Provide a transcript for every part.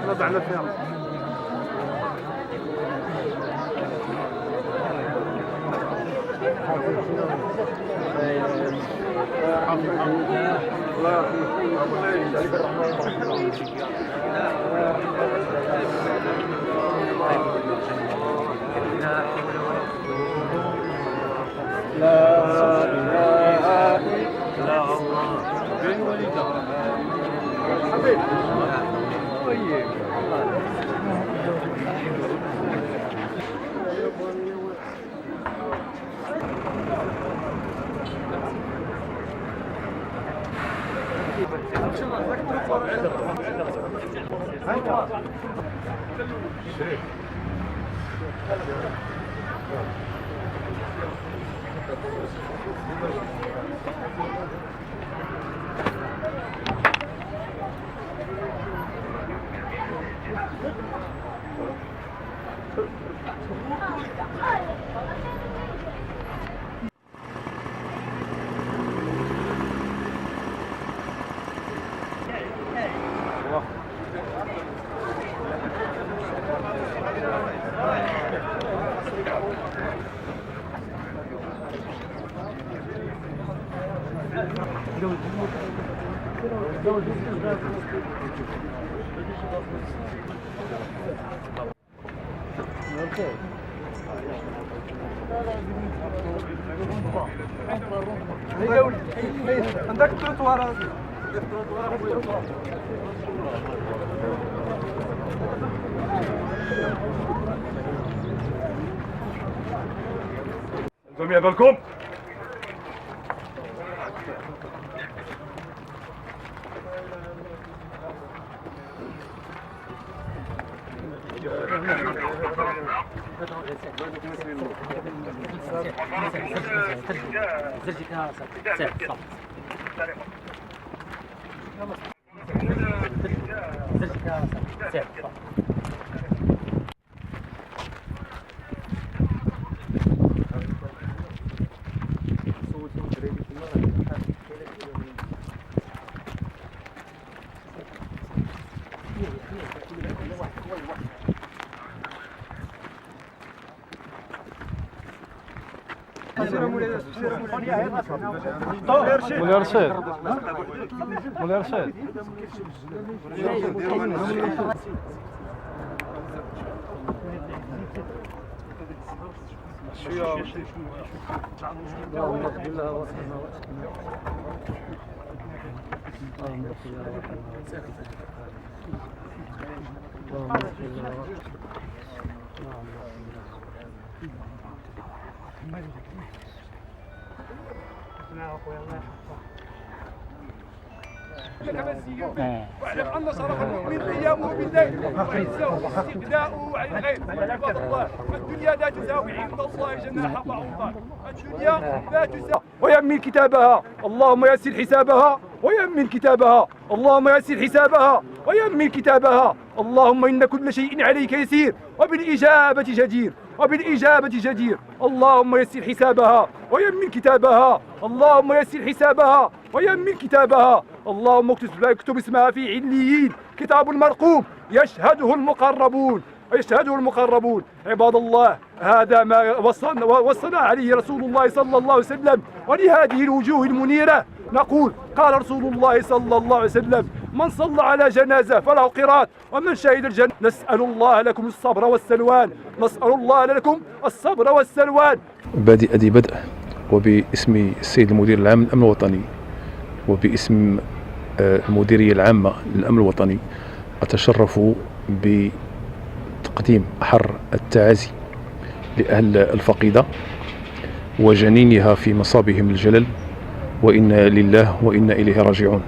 وضعنا فيها عندك التروطوار جميع بالكم مولاي رشيد مولاي رشيد واعلم ان صراحه المؤمن قيامه بالليل وعزه واستبداؤه عن الغيب. عباد الله الدنيا لا تساوي عند الله جناح بعوضات. الدنيا لا تساوي ويمن كتابها اللهم يسر حسابها ويمن كتابها اللهم يسر حسابها ويمن كتابها اللهم إن كل شيء عليك يسير وبالإجابة جدير وبالإجابة جدير. اللهم يسر حسابها ويمن كتابها اللهم يسر حسابها ويمن كتابها اللهم اكتب اسمها في عليين كتاب مرقوم يشهده المقربون المقربون. عباد الله هذا ما وصلنا عليه رسول الله صلى الله عليه وسلم. ولهذه الوجوه المنيرة نقول قال رسول الله صلى الله عليه وسلم من صلى على جنازة فله قيراط، ومن شهد الجنة. نسأل الله لكم الصبر والسلوان، نسأل الله لكم الصبر والسلوان. بادئ ذي بدء، وباسم السيد المدير العام للأمن الوطني وباسم المديرية العامة للأمن الوطني أتشرف بتقديم أحر التعازي لأهل الفقيدة وجنينها في مصابهم الجلل، وإنا لله وإنا إليه راجعون.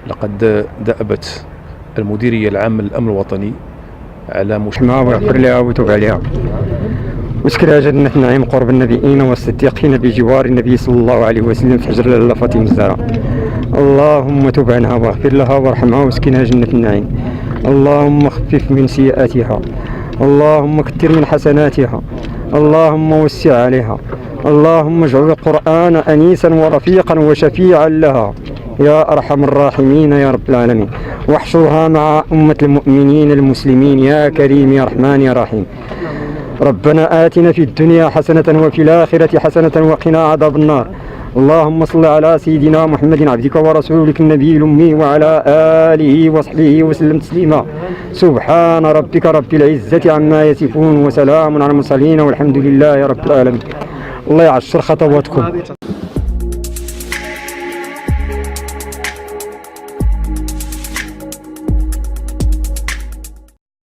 لقد دأبت المديرية العامة للأمن الوطني على رحمها ويغفر لها ويتوب عليها واسكنها جنة النعيم قرب النبيين والصديقين بجوار النبي صلى الله عليه وسلم في حجر لاله فاطمة الزهراء. اللهم تب عنها واغفر لها وارحمها واسكنها جنة النعيم. اللهم خفف من سيئاتها، اللهم كثر من حسناتها، اللهم وسع عليها، اللهم اجعل القرآن أنيسا ورفيقا وشفيعا لها يا أرحم الراحمين يا رب العالمين. واحشرها مع أمة المؤمنين المسلمين يا كريم يا رحمن يا رحيم. ربنا آتنا في الدنيا حسنة وفي الآخرة حسنة وقنا عذاب النار. اللهم صل على سيدنا محمد عبدك ورسولك النبي الأمي وعلى آله وصحبه وسلم تسليما. سبحان ربك رب العزة عما يصفون وسلام على المرسلين والحمد لله رب العالمين. الله يعشر خطواتكم.